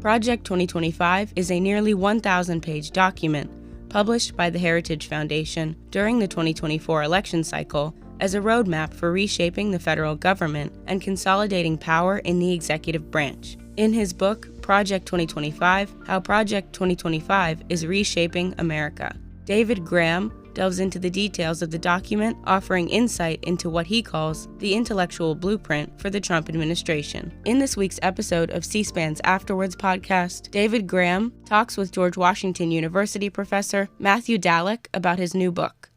Project 2025 is a nearly 1,000-page document published by the Heritage Foundation during the 2024 election cycle as a roadmap for reshaping the federal government and consolidating power in the executive branch. In his book, Project 2025, How Project 2025 is Reshaping America, David Graham delves into the details of the document, offering insight into what he calls the intellectual blueprint for the Trump administration. In this week's episode of C-SPAN's Afterwards podcast, David Graham talks with George Washington University professor Matthew Dallek about his new book.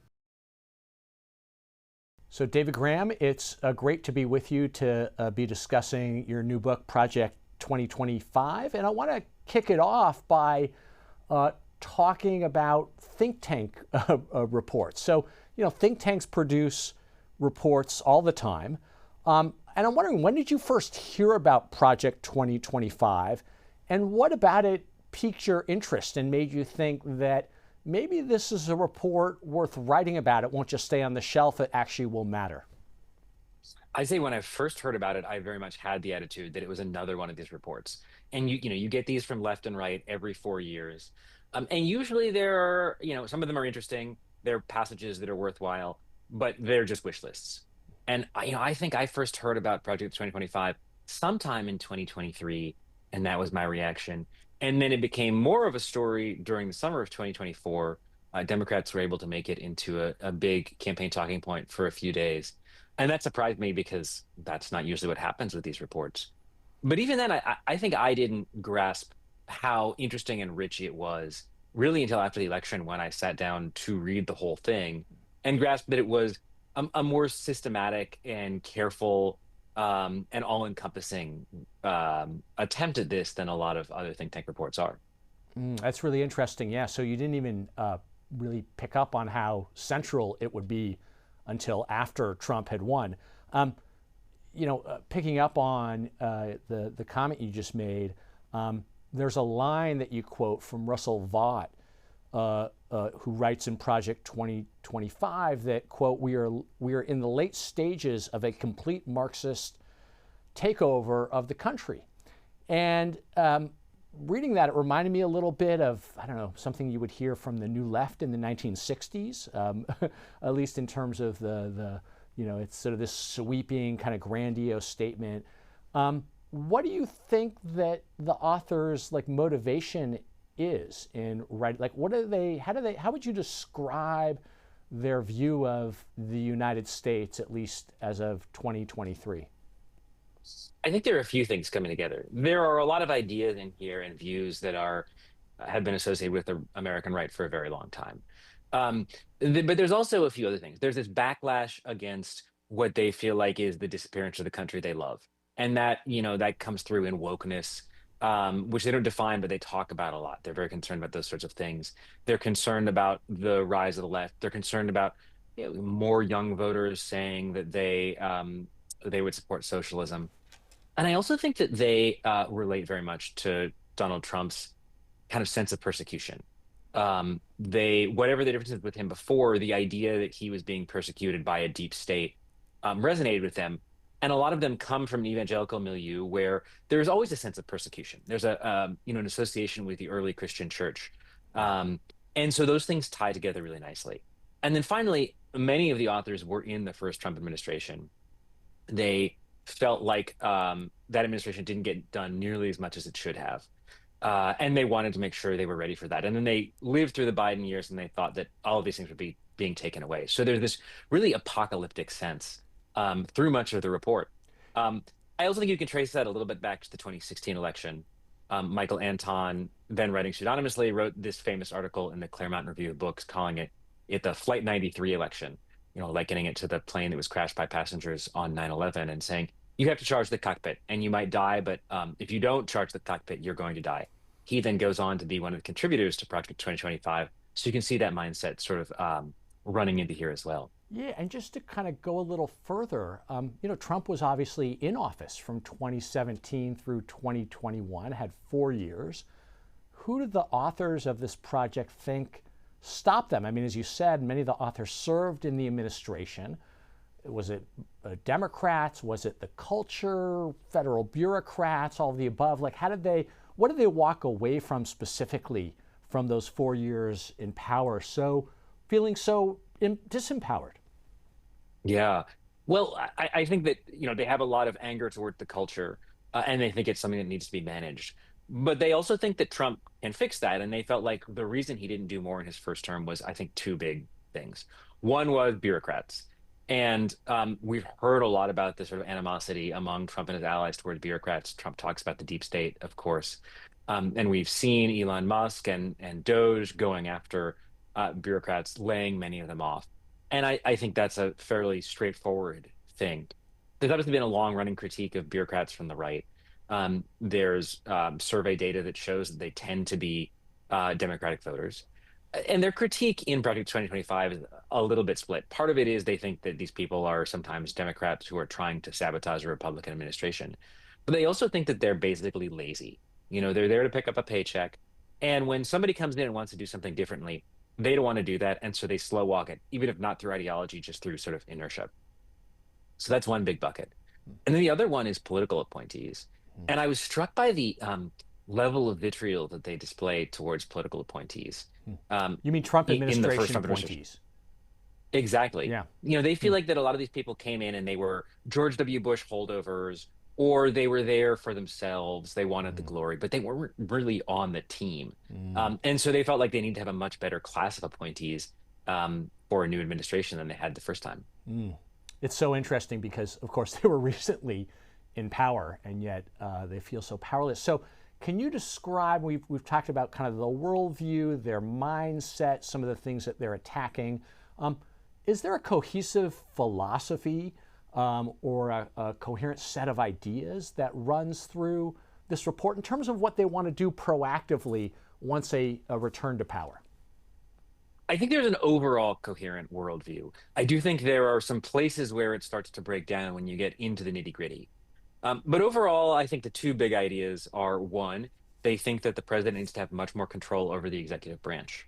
So David Graham, it's great to be with you to be discussing your new book, Project 2025. And I want to kick it off by talking about think tank reports. So, think tanks produce reports all the time. And I'm wondering, when did you first hear about Project 2025? And what about it piqued your interest and made you think that maybe this is a report worth writing about? It won't just stay on the shelf, it actually will matter. I'd say when I first heard about it, I very much had the attitude that it was another one of these reports. And you get these from left and right every 4 years. And usually there are, some of them are interesting. There are passages that are worthwhile, but they're just wish lists. And, I think I first heard about Project 2025 sometime in 2023, and that was my reaction. And then it became more of a story during the summer of 2024. Democrats were able to make it into a big campaign talking point for a few days. And that surprised me because that's not usually what happens with these reports. But even then, I think I didn't grasp how interesting and rich it was really until after the election, when I sat down to read the whole thing and grasped that it was a more systematic and careful and all-encompassing attempt at this than a lot of other think tank reports are. That's really interesting. Yeah, so you didn't even really pick up on how central it would be until after Trump had won. Picking up on the comment you just made, there's a line that you quote from Russell Vought, who writes in Project 2025 that, quote, we are in the late stages of a complete Marxist takeover of the country. And reading that, it reminded me a little bit of, something you would hear from the New Left in the 1960s, at least in terms of the it's sort of this sweeping kind of grandiose statement. What do you think that the author's motivation is in writing? How would you describe their view of the United States, at least as of 2023? I think there are a few things coming together. There are a lot of ideas in here and views that have been associated with the American right for a very long time. But there's also a few other things. There's this backlash against what they feel like is the disappearance of the country they love. And that, that comes through in wokeness, which they don't define, but they talk about a lot. They're very concerned about those sorts of things. They're concerned about the rise of the left. They're concerned about more young voters saying that they would support socialism. And I also think that they relate very much to Donald Trump's kind of sense of persecution. Whatever the differences with him before, the idea that he was being persecuted by a deep state resonated with them. And a lot of them come from an evangelical milieu where there's always a sense of persecution. There's an association with the early Christian church. And so those things tie together really nicely. And then finally, many of the authors were in the first Trump administration. They felt like that administration didn't get done nearly as much as it should have. And they wanted to make sure they were ready for that. And then they lived through the Biden years and they thought that all of these things would be being taken away. So there's this really apocalyptic sense through much of the report. I also think you can trace that a little bit back to the 2016 election. Michael Anton, then writing pseudonymously, wrote this famous article in the Claremont Review of Books calling it the Flight 93 election, likening it to the plane that was crashed by passengers on 9/11 and saying, you have to charge the cockpit and you might die, but if you don't charge the cockpit, you're going to die. He then goes on to be one of the contributors to Project 2025. So you can see that mindset sort of running into here as well. Yeah, and just to kind of go a little further, Trump was obviously in office from 2017 through 2021, had 4 years. Who did the authors of this project think stopped them? I mean, as you said, many of the authors served in the administration. Was it Democrats? Was it the culture, federal bureaucrats, all of the above? What what did they walk away from specifically from those 4 years in power, so feeling so disempowered? Yeah. Well, I think that, they have a lot of anger toward the culture, and they think it's something that needs to be managed. But they also think that Trump can fix that. And they felt like the reason he didn't do more in his first term was, I think, two big things. One was bureaucrats. And we've heard a lot about this sort of animosity among Trump and his allies toward bureaucrats. Trump talks about the deep state, of course. And we've seen Elon Musk and Doge going after bureaucrats, laying many of them off. And I think that's a fairly straightforward thing. There's obviously been a long running critique of bureaucrats from the right. There's survey data that shows that they tend to be Democratic voters. And their critique in Project 2025 is a little bit split. Part of it is they think that these people are sometimes Democrats who are trying to sabotage a Republican administration. But they also think that they're basically lazy. They're there to pick up a paycheck. And when somebody comes in and wants to do something differently, they don't want to do that. And so they slow walk it, even if not through ideology, just through sort of inertia. So that's one big bucket. And then the other one is political appointees. And I was struck by the level of vitriol that they display towards political appointees. You mean Trump In the first administration Trump administration. appointees? Exactly. Yeah. They feel like that a lot of these people came in and they were George W. Bush holdovers, or they were there for themselves. They wanted the glory, but they weren't really on the team. And so they felt like they need to have a much better class of appointees for a new administration than they had the first time. It's so interesting because, of course, they were recently in power, and yet they feel so powerless. So can you describe, we've talked about kind of the worldview, their mindset, some of the things that they're attacking. Is there a cohesive philosophy or a coherent set of ideas that runs through this report in terms of what they want to do proactively once a return to power? I think there's an overall coherent worldview. I do think there are some places where it starts to break down when you get into the nitty gritty. But overall, I think the two big ideas are, one, they think that the president needs to have much more control over the executive branch,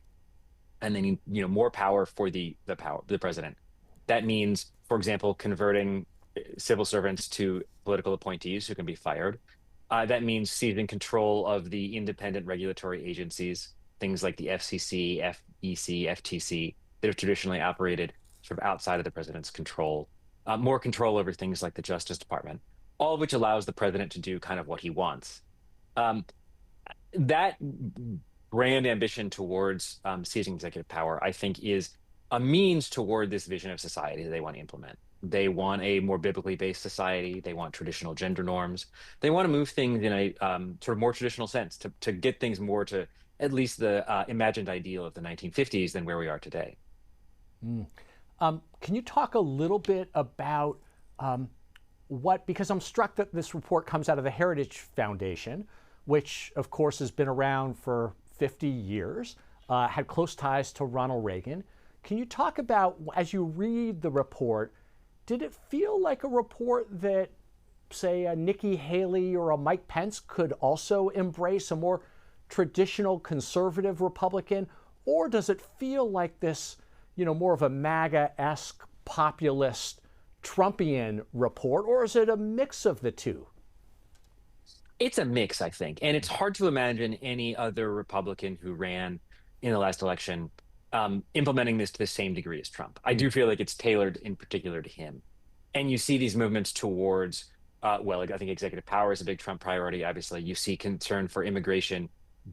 and they need more power for the president. That means, for example, converting civil servants to political appointees who can be fired. That means seizing control of the independent regulatory agencies, things like the FCC, FEC, FTC, that have traditionally operated sort of outside of the president's control. More control over things like the Justice Department, all of which allows the president to do kind of what he wants. That grand ambition towards seizing executive power, I think, is a means toward this vision of society that they want to implement. They want a more biblically based society. They want traditional gender norms. They want to move things in a sort of more traditional sense to get things more to at least the imagined ideal of the 1950s than where we are today. Can you talk a little bit about because I'm struck that this report comes out of the Heritage Foundation, which of course has been around for 50 years, had close ties to Ronald Reagan. Can you talk about, as you read the report, did it feel like a report that, say, a Nikki Haley or a Mike Pence could also embrace, a more traditional conservative Republican? Or does it feel like this, more of a MAGA-esque populist Trumpian report, or is it a mix of the two? It's a mix, I think. And it's hard to imagine any other Republican who ran in the last election implementing this to the same degree as Trump. I do feel like it's tailored in particular to him. And you see these movements towards, I think executive power is a big Trump priority. Obviously, you see concern for immigration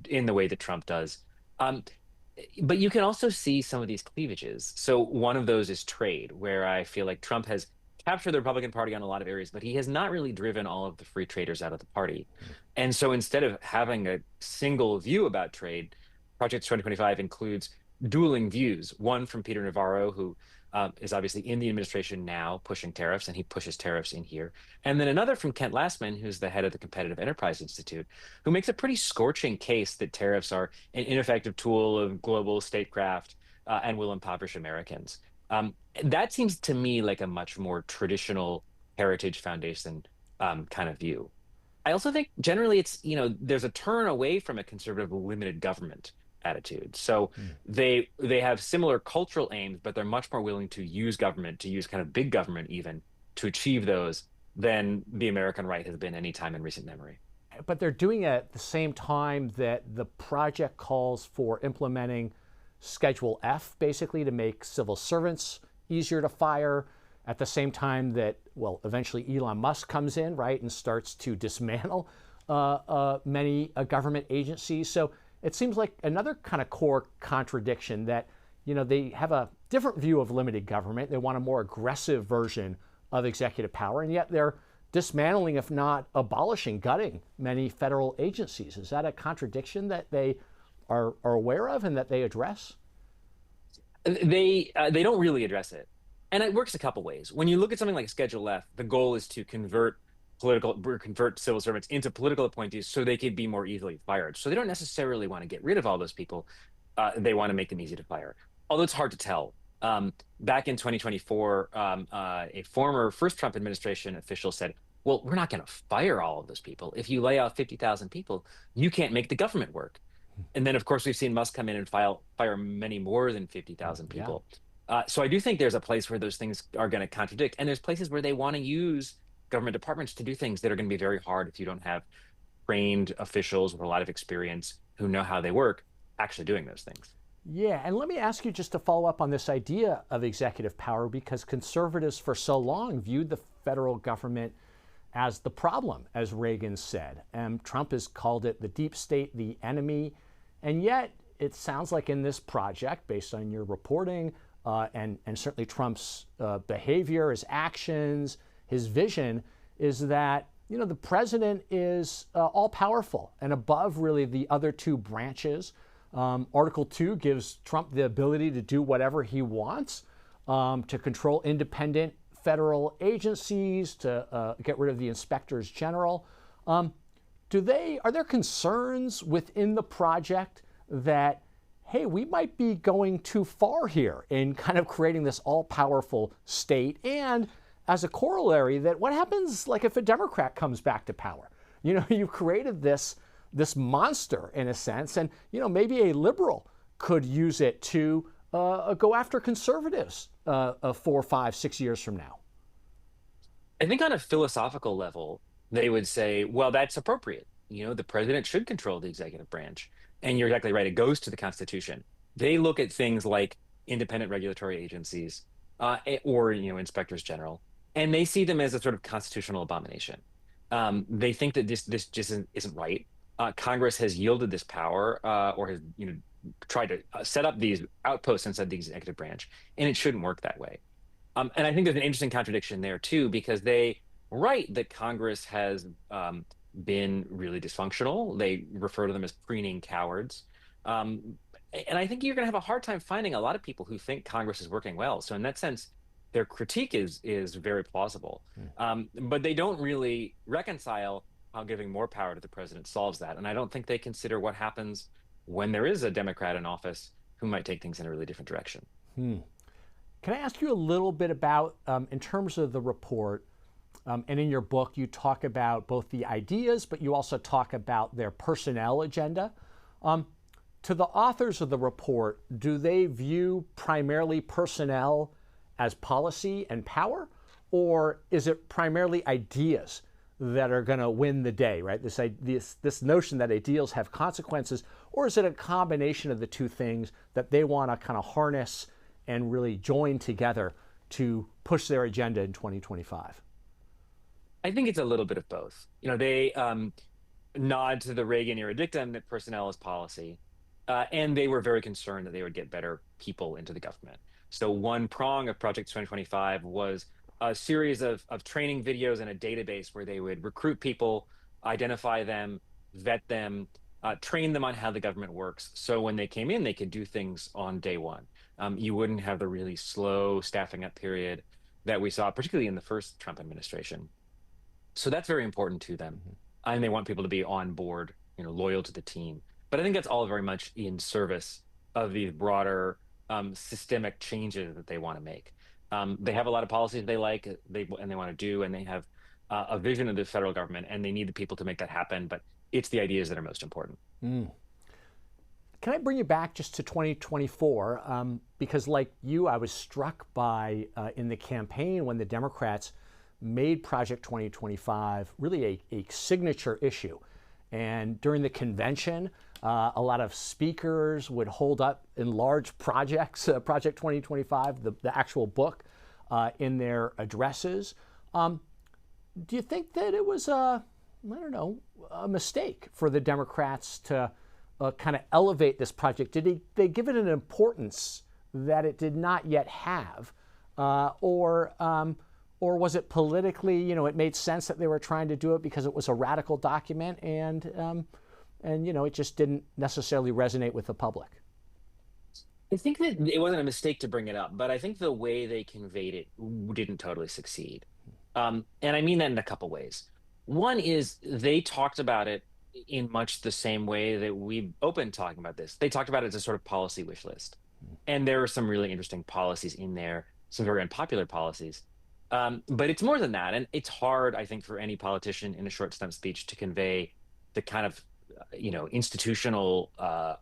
in the way that Trump does. But you can also see some of these cleavages. So one of those is trade, where I feel like Trump has captured the Republican Party on a lot of areas, but he has not really driven all of the free traders out of the party. And so instead of having a single view about trade, Project 2025 includes dueling views. One from Peter Navarro, who is obviously in the administration now pushing tariffs, and he pushes tariffs in here. And then another from Kent Lastman, who's the head of the Competitive Enterprise Institute, who makes a pretty scorching case that tariffs are an ineffective tool of global statecraft and will impoverish Americans. That seems to me like a much more traditional Heritage Foundation kind of view. I also think generally it's, there's a turn away from a conservative limited government attitude. So they have similar cultural aims, but they're much more willing to use government, to use kind of big government even, to achieve those than the American right has been any time in recent memory. but they're doing it at the same time that the project calls for implementing Schedule F, basically to make civil servants easier to fire, at the same time that, well, eventually Elon Musk comes in, right, and starts to dismantle many government agencies. So it seems like another kind of core contradiction that, they have a different view of limited government. They want a more aggressive version of executive power, and yet they're dismantling, if not abolishing, gutting many federal agencies. Is that a contradiction that they are aware of and that they address? They don't really address it, and it works a couple ways. When you look at something like Schedule F, the goal is to convert civil servants into political appointees so they could be more easily fired. So they don't necessarily want to get rid of all those people. They want to make them easy to fire, although it's hard to tell. Back in 2024, a former first Trump administration official said, well, we're not going to fire all of those people. If you lay off 50,000 people, you can't make the government work. And then, of course, we've seen Musk come in and fire many more than 50,000 people. Yeah. So I do think there's a place where those things are going to contradict. And there's places where they want to use government departments to do things that are going to be very hard if you don't have trained officials with a lot of experience who know how they work actually doing those things. Yeah, and let me ask you just to follow up on this idea of executive power, because conservatives for so long viewed the federal government as the problem, as Reagan said. And Trump has called it the deep state, the enemy. And yet it sounds like in this project, based on your reporting and certainly Trump's behavior, his actions, his vision, is that the president is all powerful and above really the other two branches. Article 2 gives Trump the ability to do whatever he wants, to control independent federal agencies, to get rid of the inspectors general. Are there concerns within the project that, hey, we might be going too far here in kind of creating this all-powerful state? And as a corollary, that what happens like if a Democrat comes back to power? You created this monster in a sense, and maybe a liberal could use it to go after conservatives 4, 5, 6 years from now. I think on a philosophical level, they would say, well, that's appropriate. The president should control the executive branch. And you're exactly right. It goes to the Constitution. They look at things like independent regulatory agencies or inspectors general, and they see them as a sort of constitutional abomination. They think that this just isn't right. Congress has yielded this power or has tried to set up these outposts inside the executive branch, and it shouldn't work that way. And I think there's an interesting contradiction there too, because they write that Congress has been really dysfunctional. They refer to them as preening cowards. And I think you're going to have a hard time finding a lot of people who think Congress is working well. So in that sense, their critique is very plausible. But they don't really reconcile how giving more power to the president solves that. And I don't think they consider what happens when there is a Democrat in office who might take things in a really different direction. Can I ask you a little bit about, in terms of the report, and in your book, you talk about both the ideas, but you also talk about their personnel agenda. To the authors of the report, do they view primarily personnel as policy and power, or is it primarily ideas that are going to win the day, right? This notion that ideals have consequences, or is it a combination of the two things that they want to kind of harness and really join together to push their agenda in 2025? I think it's a little bit of both. They nod to the Reagan era dictum that personnel is policy, and they were very concerned that they would get better people into the government. So one prong of Project 2025 was a series of training videos and a database where they would recruit people, identify them, vet them, train them on how the government works. So when they came in, they could do things on day one. You wouldn't have the really slow staffing up period that we saw, particularly in the first Trump administration. So that's very important to them. And they want people to be on board, loyal to the team. But I think that's all very much in service of these broader systemic changes that they want to make. They have a lot of policies they like, and they want to do, and they have a vision of the federal government, and they need the people to make that happen. But it's the ideas that are most important. Can I bring you back just to 2024? Because like you, I was struck by in the campaign when the Democrats made Project 2025 really a signature issue. And during the convention, a lot of speakers would hold up enlarged projects, Project 2025, the actual book, in their addresses. Do you think that it was a mistake for the Democrats to kind of elevate this project? Did they give it an importance that it did not yet have, or was it politically, it made sense that they were trying to do it because it was a radical document, and it just didn't necessarily resonate with the public? I think that it wasn't a mistake to bring it up, but I think the way they conveyed it didn't totally succeed. And I mean that in a couple ways. One is they talked about it in much the same way that we've opened talking about this. They talked about it as a sort of policy wish list. And there were some really interesting policies in there, some very unpopular policies. But it's more than that. And it's hard, I think, for any politician in a short stump speech to convey the kind of, institutional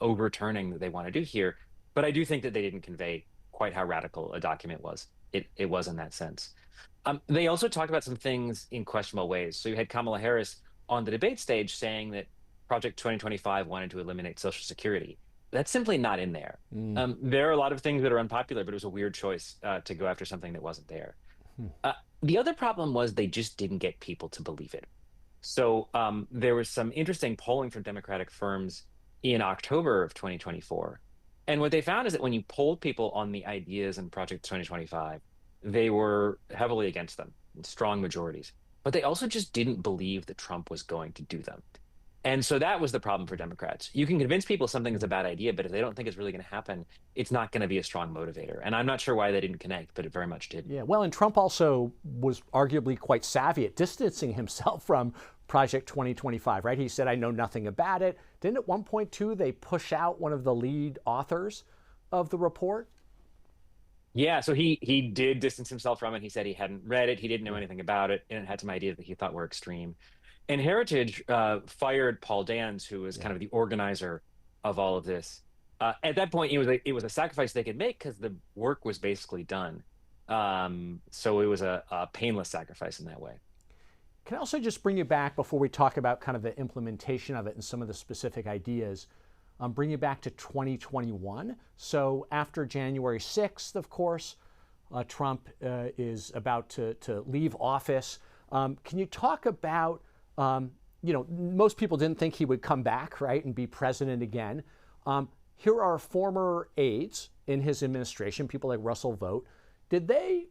overturning that they want to do here. But I do think that they didn't convey quite how radical a document was. It was in that sense. They also talked about some things in questionable ways. So you had Kamala Harris on the debate stage saying that Project 2025 wanted to eliminate Social Security. That's simply not in there. There are a lot of things that are unpopular, but it was a weird choice to go after something that wasn't there. The other problem was they just didn't get people to believe it. So there was some interesting polling from Democratic firms in October of 2024. And what they found is that when you polled people on the ideas in Project 2025, they were heavily against them, in strong majorities. But they also just didn't believe that Trump was going to do them. And so that was the problem for Democrats. You can convince people something is a bad idea, but if they don't think it's really going to happen, it's not going to be a strong motivator. And I'm not sure why they didn't connect, but it very much did. Yeah, well, and Trump also was arguably quite savvy at distancing himself from Project 2025, right? He said, I know nothing about it. Didn't at one point, too, they push out one of the lead authors of the report? Yeah, so he did distance himself from it. He said he hadn't read it. He didn't know anything about it, and it had some ideas that he thought were extreme. And Heritage fired Paul Dans, who was kind of the organizer of all of this. At that point, it was a sacrifice they could make because the work was basically done. So it was a painless sacrifice in that way. Can I also just bring you back before we talk about kind of the implementation of it and some of the specific ideas? Bring you back to 2021. So after January 6th, of course, Trump is about to leave office. Can you talk about, most people didn't think he would come back, right, and be president again. Here are former aides in his administration, people like Russell Vought. Did they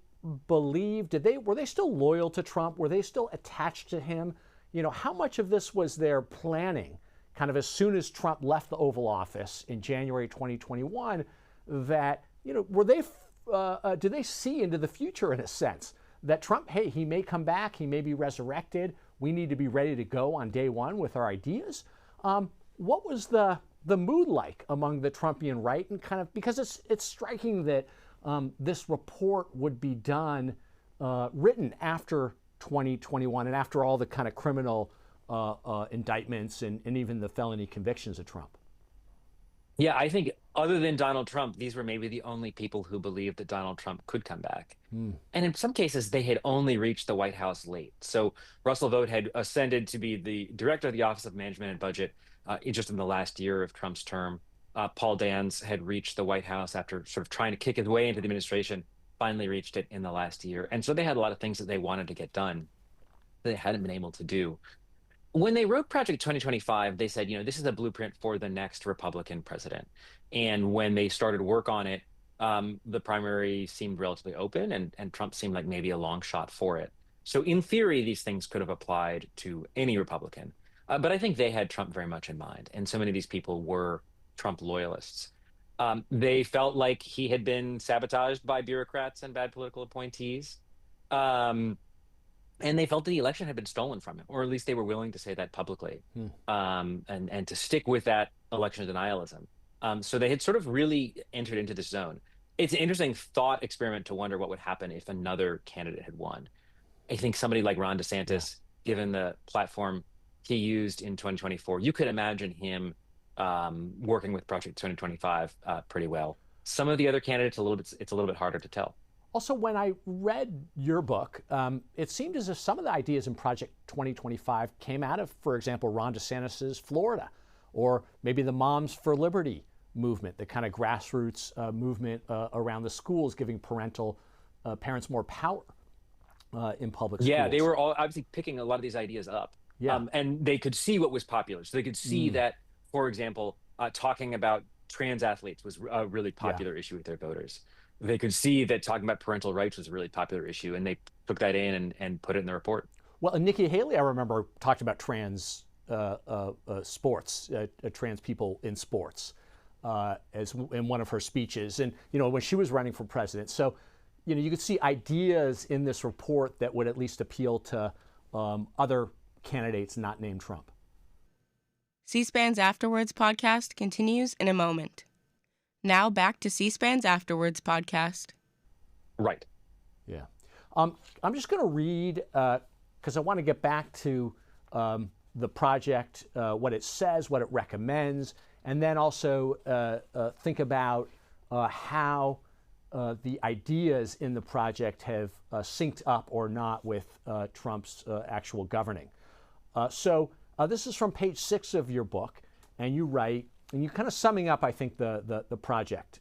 believe, were they still loyal to Trump? Were they still attached to him? How much of this was their planning, kind of as soon as Trump left the Oval Office in January 2021, that, did they see into the future in a sense that Trump, hey, he may come back, he may be resurrected, we need to be ready to go on day one with our ideas? What was the mood like among the Trumpian right? And kind of, because it's striking that this report would be done, written after 2021 and after all the kind of criminal indictments and even the felony convictions of Trump. Yeah, I think other than Donald Trump, these were maybe the only people who believed that Donald Trump could come back. And in some cases, they had only reached the White House late. So Russell Vought had ascended to be the director of the Office of Management and Budget just in the last year of Trump's term. Paul Dans had reached the White House after sort of trying to kick his way into the administration, finally reached it in the last year. And so they had a lot of things that they wanted to get done that they hadn't been able to do. When they wrote Project 2025, they said, this is a blueprint for the next Republican president. And when they started work on it, the primary seemed relatively open, and Trump seemed like maybe a long shot for it. So in theory, these things could have applied to any Republican. But I think they had Trump very much in mind. And so many of these people were Trump loyalists. They felt like he had been sabotaged by bureaucrats and bad political appointees. And they felt that the election had been stolen from him, or at least they were willing to say that publicly, and to stick with that election denialism. So they had sort of really entered into this zone. It's an interesting thought experiment to wonder what would happen if another candidate had won. I think somebody like Ron DeSantis, given the platform he used in 2024, you could imagine him working with Project 2025 pretty well. Some of the other candidates, it's a little bit harder to tell. Also, when I read your book, it seemed as if some of the ideas in Project 2025 came out of, for example, Ron DeSantis's Florida, or maybe the Moms for Liberty movement, the kind of grassroots movement around the schools, giving parents more power in public schools. Yeah, they were all obviously picking a lot of these ideas up. Yeah. And they could see what was popular. So they could see that, for example, talking about trans athletes was a really popular issue with their voters. They could see that talking about parental rights was a really popular issue, and they took that in and put it in the report. Well, and Nikki Haley, I remember, talked about trans sports, trans people in sports, as in one of her speeches, and when she was running for president. So, you could see ideas in this report that would at least appeal to other candidates not named Trump. C-SPAN's Afterwards podcast continues in a moment. Now back to C-SPAN's Afterwards podcast. Right. Yeah. I'm just going to read, because I want to get back to the project, what it says, what it recommends, and then also think about how the ideas in the project have synced up or not with Trump's actual governing. So this is from page 6 of your book, and you write, and you're kind of summing up, I think, the project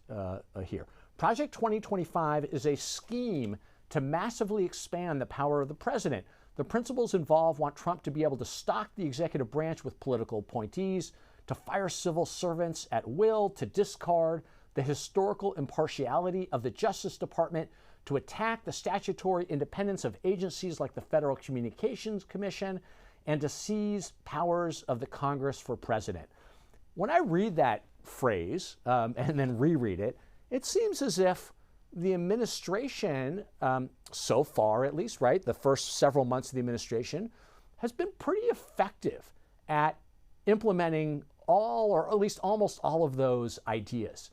here. Project 2025 is a scheme to massively expand the power of the president. The principles involved want Trump to be able to stock the executive branch with political appointees, to fire civil servants at will, to discard the historical impartiality of the Justice Department, to attack the statutory independence of agencies like the Federal Communications Commission, and to seize powers of the Congress for president. When I read that phrase and then reread it, it seems as if the administration, so far at least, right, the first several months of the administration, has been pretty effective at implementing all, or at least almost all, of those ideas.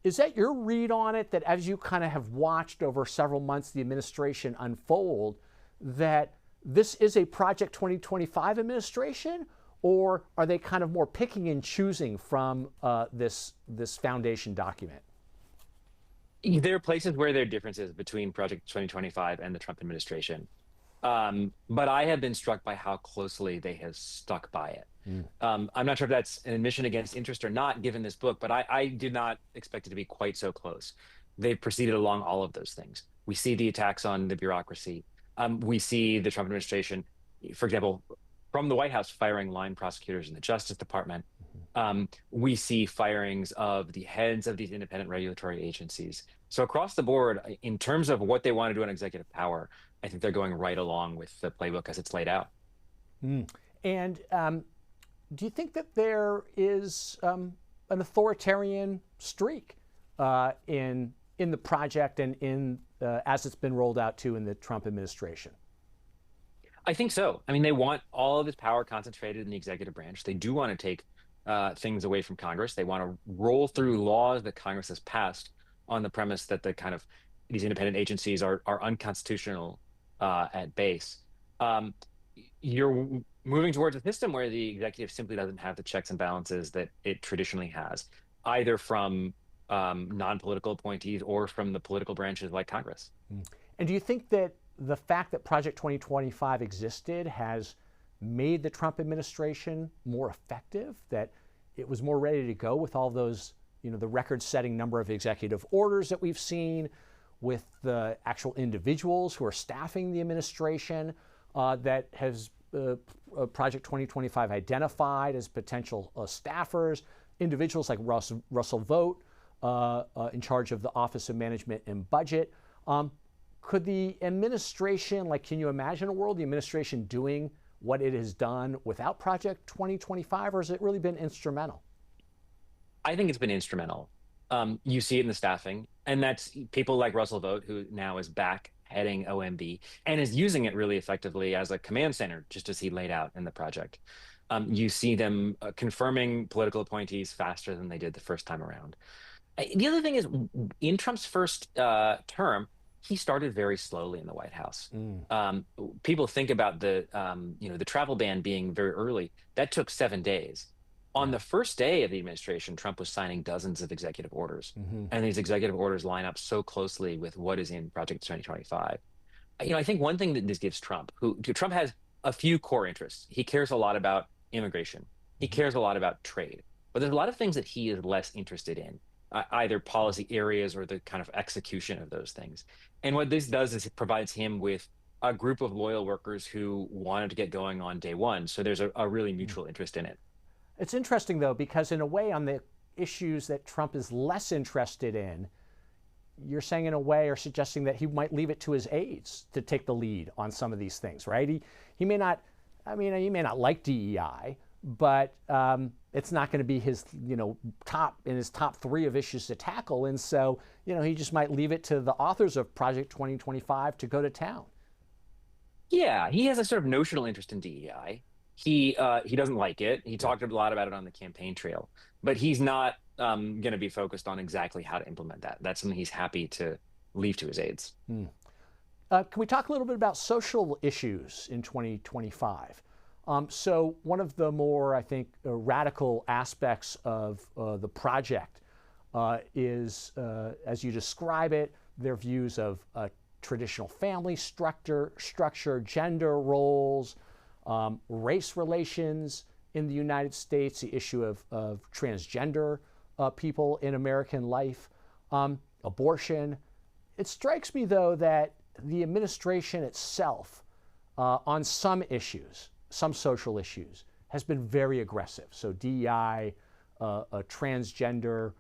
Is that your read on it, that as you kind of have watched over several months the administration unfold, that this is a Project 2025 administration, or are they kind of more picking and choosing from this foundation document? There are places where there are differences between Project 2025 and the Trump administration. But I have been struck by how closely they have stuck by it. I'm not sure if that's an admission against interest or not, given this book, but I did not expect it to be quite so close. They've proceeded along all of those things. We see the attacks on the bureaucracy. We see the Trump administration, for example, from the White House, firing line prosecutors in the Justice Department. We see firings of the heads of these independent regulatory agencies. So across the board, in terms of what they want to do on executive power, I think they're going right along with the playbook as it's laid out. And do you think that there is an authoritarian streak in the project and in as it's been rolled out too in the Trump administration? I think so. I mean, they want all of this power concentrated in the executive branch. They do want to take things away from Congress. They want to roll through laws that Congress has passed on the premise that these independent agencies are unconstitutional at base. You're moving towards a system where the executive simply doesn't have the checks and balances that it traditionally has, either from non-political appointees or from the political branches like Congress. And do you think that the fact that Project 2025 existed has made the Trump administration more effective, that it was more ready to go with all those, the record-setting number of executive orders that we've seen, with the actual individuals who are staffing the administration that has Project 2025 identified as potential staffers, individuals like Russell Vought in charge of the Office of Management and Budget. Could the administration, can you imagine a world, the administration doing what it has done without Project 2025, or has it really been instrumental? I think it's been instrumental. You see it in the staffing, and that's people like Russell Vought, who now is back heading OMB and is using it really effectively as a command center, just as he laid out in the project. You see them confirming political appointees faster than they did the first time around. The other thing is, in Trump's first term, he started very slowly in the White House. People think about the travel ban being very early. That took 7 days. On Yeah. the first day of the administration, Trump was signing dozens of executive orders. Hmm. And these executive orders line up so closely with what is in Project 2025. I think one thing that this gives Trump, Trump has a few core interests. He cares a lot about immigration. He Hmm. cares a lot about trade, but there's a lot of things that he is less interested in, either policy areas or the kind of execution of those things. And what this does is it provides him with a group of loyal workers who wanted to get going on day one. So there's a really mutual interest in it. It's interesting, though, because in a way, on the issues that Trump is less interested in, you're saying in a way or suggesting that he might leave it to his aides to take the lead on some of these things, right? He may not, I mean, he may not like DEI, but it's not going to be his, top three of issues to tackle. And so, he just might leave it to the authors of Project 2025 to go to town. Yeah, he has a sort of notional interest in DEI. He doesn't like it. He Yeah. talked a lot about it on the campaign trail, but he's not going to be focused on exactly how to implement that. That's something he's happy to leave to his aides. Can we talk a little bit about social issues in 2025? So one of the more, I think, radical aspects of the project is, as you describe it, their views of traditional family structure, gender roles, race relations in the United States, the issue of transgender people in American life, abortion. It strikes me, though, that the administration itself, on some issues, some social issues, has been very aggressive. So DEI, transgender,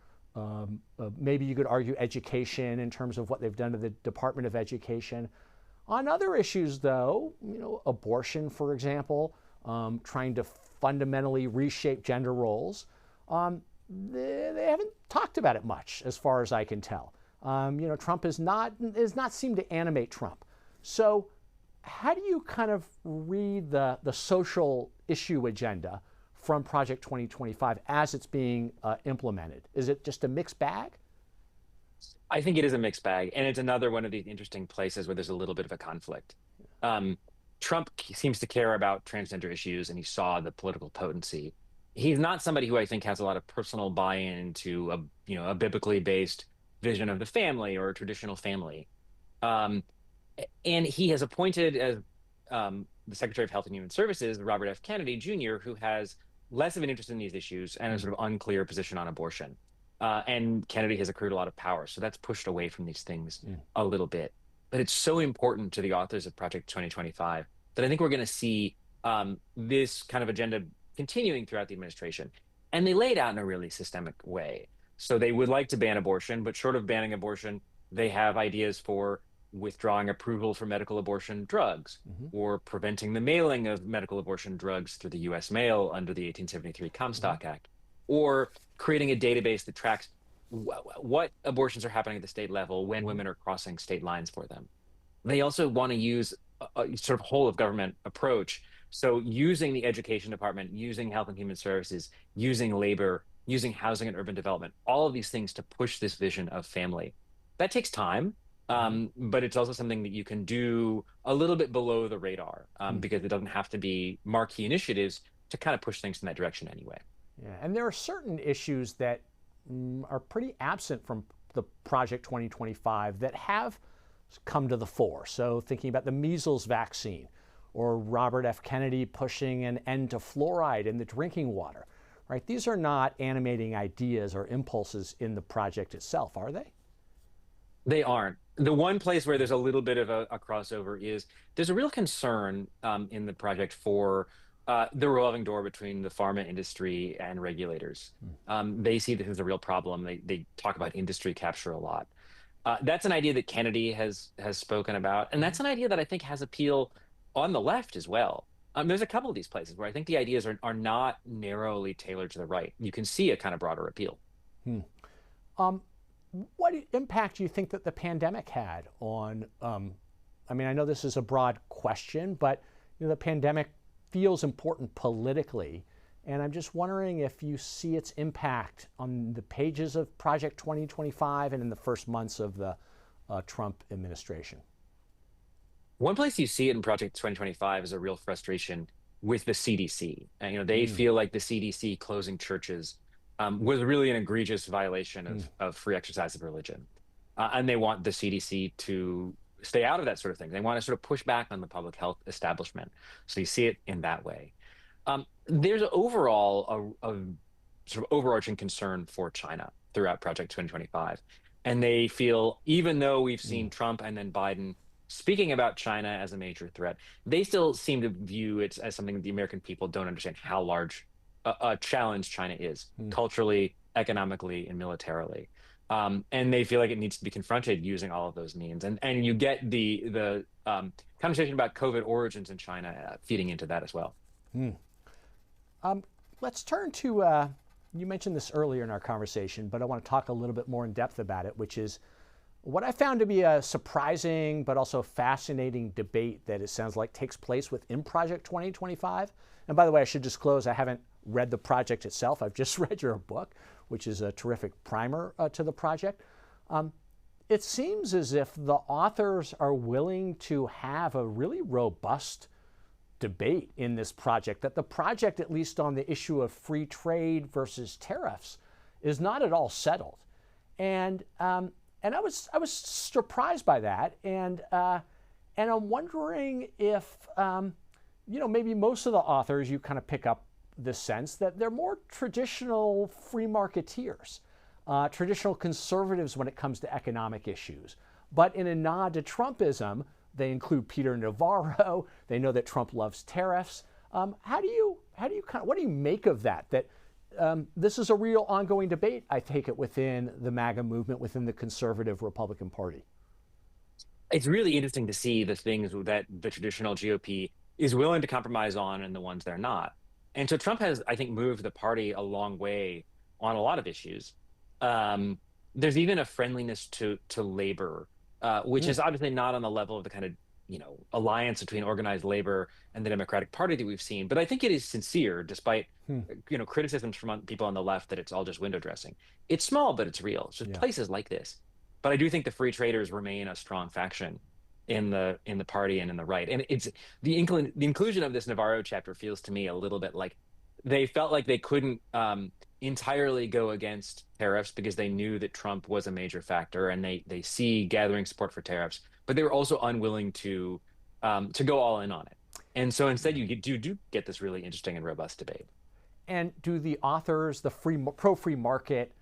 maybe you could argue education in terms of what they've done to the Department of Education. On other issues, though, abortion, for example, trying to fundamentally reshape gender roles, they haven't talked about it much, as far as I can tell. Trump has not seemed to animate Trump. So, how do you kind of read the social issue agenda from Project 2025 as it's being implemented? Is it just a mixed bag? I think it is a mixed bag, and it's another one of these interesting places where there's a little bit of a conflict. Um, Trump seems to care about transgender issues, and he saw the political potency. He's not somebody who I think has a lot of personal buy-in into a biblically based vision of the family or a traditional family. Um, and he has appointed as the Secretary of Health and Human Services, Robert F. Kennedy Jr., who has less of an interest in these issues and a sort of unclear position on abortion. And Kennedy has accrued a lot of power, so that's pushed away from these things a little bit. But it's so important to the authors of Project 2025 that I think we're going to see this kind of agenda continuing throughout the administration. And they lay it out in a really systemic way. So they would like to ban abortion, but short of banning abortion, they have ideas for withdrawing approval for medical abortion drugs or preventing the mailing of medical abortion drugs through the US mail under the 1873 Comstock Act, or creating a database that tracks what abortions are happening at the state level when women are crossing state lines for them. They also want to use a sort of whole of government approach. So using the education department, using health and human services, using labor, using housing and urban development, all of these things to push this vision of family. That takes time, but it's also something that you can do a little bit below the radar because it doesn't have to be marquee initiatives to kind of push things in that direction anyway. Yeah, and there are certain issues that are pretty absent from the Project 2025 that have come to the fore. So thinking about the measles vaccine or Robert F. Kennedy pushing an end to fluoride in the drinking water, right? These are not animating ideas or impulses in the project itself, are they? They aren't. The one place where there's a little bit of a crossover is there's a real concern in the project for the revolving door between the pharma industry and regulators. They see this as a real problem. They talk about industry capture a lot. That's an idea that Kennedy has spoken about, and that's an idea that I think has appeal on the left as well. There's a couple of these places where I think the ideas are not narrowly tailored to the right. You can see a kind of broader appeal. What impact do you think that the pandemic had on, I mean, I know this is a broad question, but the pandemic feels important politically. And I'm just wondering if you see its impact on the pages of Project 2025 and in the first months of the Trump administration. One place you see it in Project 2025 is a real frustration with the CDC. And, they feel like the CDC closing churches was really an egregious violation of free exercise of religion. And they want the CDC to stay out of that sort of thing. They want to sort of push back on the public health establishment. So you see it in that way. There's overall a sort of overarching concern for China throughout Project 2025. And they feel, even though we've seen Trump and then Biden speaking about China as a major threat, they still seem to view it as something that the American people don't understand how large a challenge China is culturally, economically, and militarily. And they feel like it needs to be confronted using all of those means. And you get the conversation about COVID origins in China feeding into that as well. Let's turn to, you mentioned this earlier in our conversation, but I want to talk a little bit more in depth about it, which is what I found to be a surprising but also fascinating debate that it sounds like takes place within Project 2025. And by the way, I should disclose I haven't read the project itself. I've just read your book, which is a terrific primer to the project. It seems as if the authors are willing to have a really robust debate in this project, that the project, at least on the issue of free trade versus tariffs, is not at all settled. And I was surprised by that, and I'm wondering if maybe most of the authors, you kind of pick up the sense that they're more traditional free marketeers, traditional conservatives when it comes to economic issues. But in a nod to Trumpism, they include Peter Navarro. They know that Trump loves tariffs. What do you make of that? That this is a real ongoing debate, I take it, within the MAGA movement, within the conservative Republican Party. It's really interesting to see the things that the traditional GOP is willing to compromise on and the ones they're not. And so Trump has, I think, moved the party a long way on a lot of issues. There's even a friendliness to labor, which is obviously not on the level of the kind of alliance between organized labor and the Democratic Party that we've seen. But I think it is sincere, despite criticisms from people on the left that it's all just window dressing. It's small, but it's real. It's just places like this. But I do think the free traders remain a strong faction in the party and in the right. And it's the inclusion of this Navarro chapter feels to me a little bit like they felt like they couldn't entirely go against tariffs because they knew that Trump was a major factor, and they see gathering support for tariffs, but they were also unwilling to go all in on it. And so instead, you do get this really interesting and robust debate. And do the authors, the pro-free market,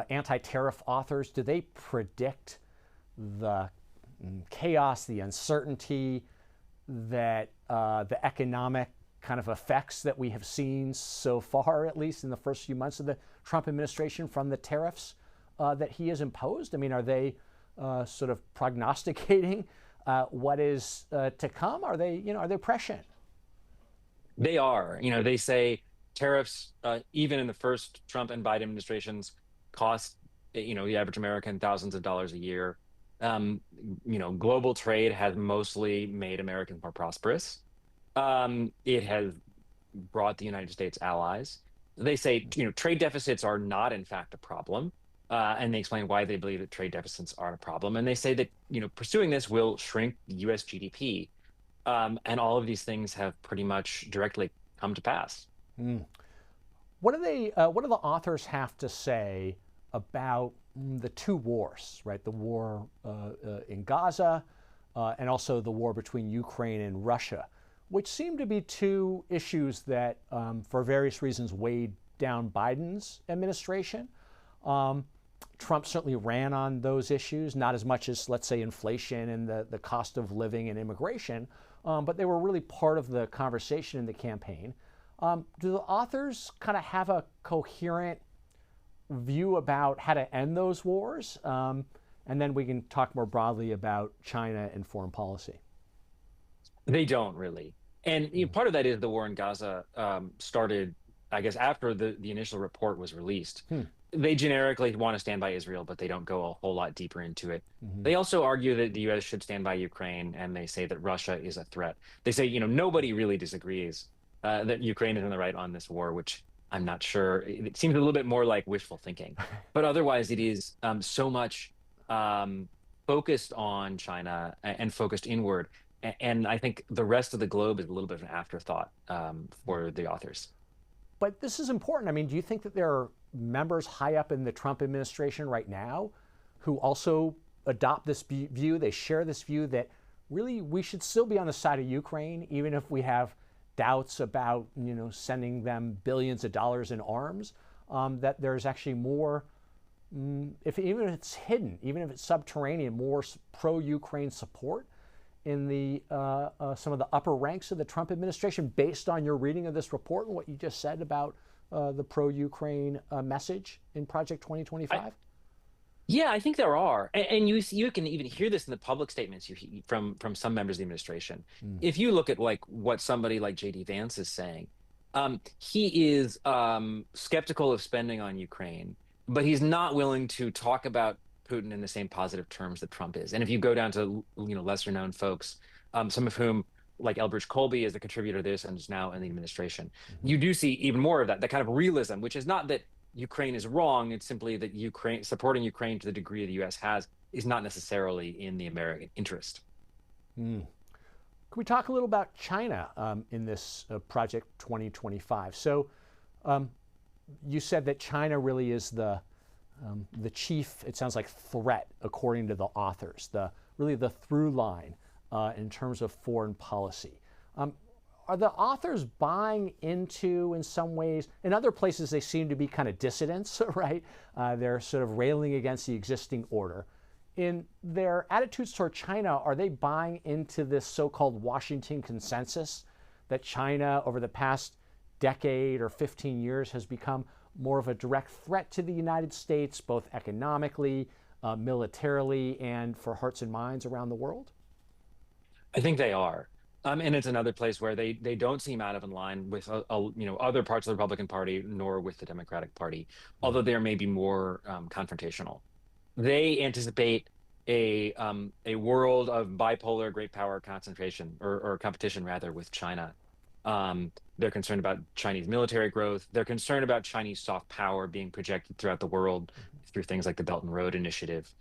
anti-tariff authors, do they predict the chaos, the uncertainty, that the economic kind of effects that we have seen so far, at least in the first few months of the Trump administration, from the tariffs that he has imposed? I mean, are they sort of prognosticating what is to come? Are they prescient? They are. They say tariffs, even in the first Trump and Biden administrations, cost the average American thousands of dollars a year. Global trade has mostly made Americans more prosperous. It has brought the United States allies. They say, trade deficits are not, in fact, a problem. And they explain why they believe that trade deficits are a problem. And they say that, pursuing this will shrink U.S. GDP. And all of these things have pretty much directly come to pass. What do the authors have to say about the two wars, right? The war in Gaza and also the war between Ukraine and Russia, which seem to be two issues that, for various reasons, weighed down Biden's administration. Trump certainly ran on those issues, not as much as, let's say, inflation and the cost of living and immigration, but they were really part of the conversation in the campaign. Do the authors kind of have a coherent view about how to end those wars? And then we can talk more broadly about China and foreign policy. They don't really. And part of that is the war in Gaza started, I guess, after the initial report was released. They generically want to stand by Israel, but they don't go a whole lot deeper into it. They also argue that the U.S. should stand by Ukraine, and they say that Russia is a threat. They say, nobody really disagrees that Ukraine is in the right on this war, which I'm not sure. It seems a little bit more like wishful thinking. But otherwise, it is so much focused on China and focused inward And I think the rest of the globe is a little bit of an afterthought for the authors. But this is important. I mean, do you think that there are members high up in the Trump administration right now who also adopt this view? They share this view that really we should still be on the side of Ukraine, even if we have doubts about, sending them billions of dollars in arms, that there's actually more, even if it's hidden, even if it's subterranean, more pro-Ukraine support in the some of the upper ranks of the Trump administration, based on your reading of this report and what you just said about the pro-Ukraine message in Project 2025? Yeah, I think there are, and you can even hear this in the public statements from some members of the administration. If you look at like what somebody like J.D. Vance is saying, he is skeptical of spending on Ukraine, but he's not willing to talk about Putin in the same positive terms that Trump is. And if you go down to lesser known folks, some of whom, like Elbridge Colby, is a contributor to this and is now in the administration, you do see even more of that kind of realism, which is not that Ukraine is wrong. It's simply that supporting Ukraine to the degree the U.S. has is not necessarily in the American interest. Can we talk a little about China in this Project 2025? So you said that China really is the chief, it sounds like, threat, according to the authors, really the through line in terms of foreign policy. Are the authors buying into, in some ways, in other places they seem to be kind of dissidents, right? They're sort of railing against the existing order. In their attitudes toward China, are they buying into this so-called Washington consensus that China over the past decade or 15 years has become more of a direct threat to the United States, both economically, militarily, and for hearts and minds around the world? I think they are. And it's another place where they don't seem out of line with other parts of the Republican Party, nor with the Democratic Party, although they may be more confrontational. They anticipate a world of bipolar great power concentration or competition rather with China. They're concerned about Chinese military growth. They're concerned about Chinese soft power being projected throughout the world through things like the Belt and Road Initiative.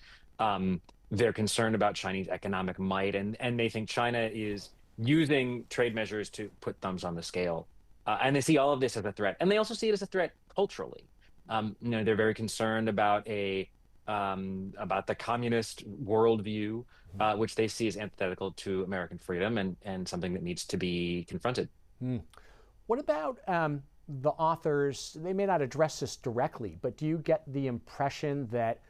They're concerned about Chinese economic might, and they think China is using trade measures to put thumbs on the scale. And they see all of this as a threat. And they also see it as a threat culturally. They're very concerned about the communist worldview, which they see as antithetical to American freedom and something that needs to be confronted. What about the authors? They may not address this directly, but do you get the impression that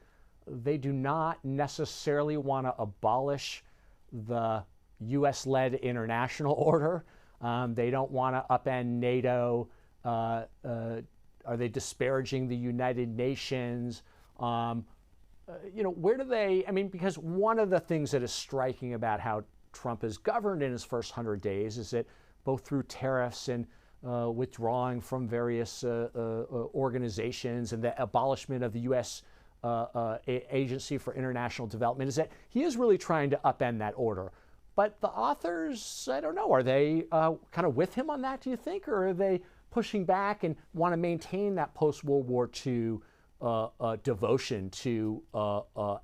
they do not necessarily want to abolish the U.S.-led international order? They don't want to upend NATO. Are they disparaging the United Nations? Where do they, because one of the things that is striking about how Trump has governed in his first 100 days is that both through tariffs and withdrawing from various organizations and the abolishment of the U.S. Agency for International Development, is that he is really trying to upend that order. But the authors, I don't know, are they kind of with him on that, do you think? Or are they pushing back and want to maintain that post-World War II devotion to